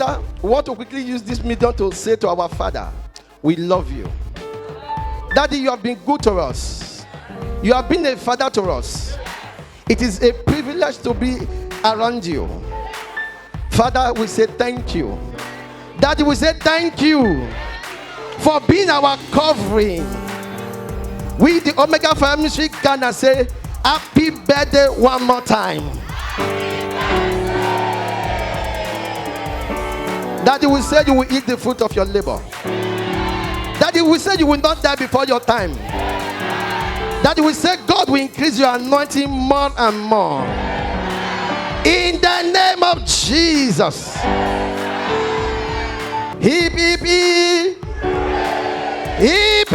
Father, we want to quickly use this medium to say to our Father, we love you. Daddy, you have been good to us. You have been a father to us. It is a privilege to be around you. Father, we say thank you. Daddy, we say thank you for being our covering. We, the Omega Family Ghana, say happy birthday one more time. Daddy, we say you will eat the fruit of your labor. Daddy, we say you will not die before your time. Daddy, we say God will increase your anointing more and more. In the name of Jesus. Hip, hip, hip. Hip,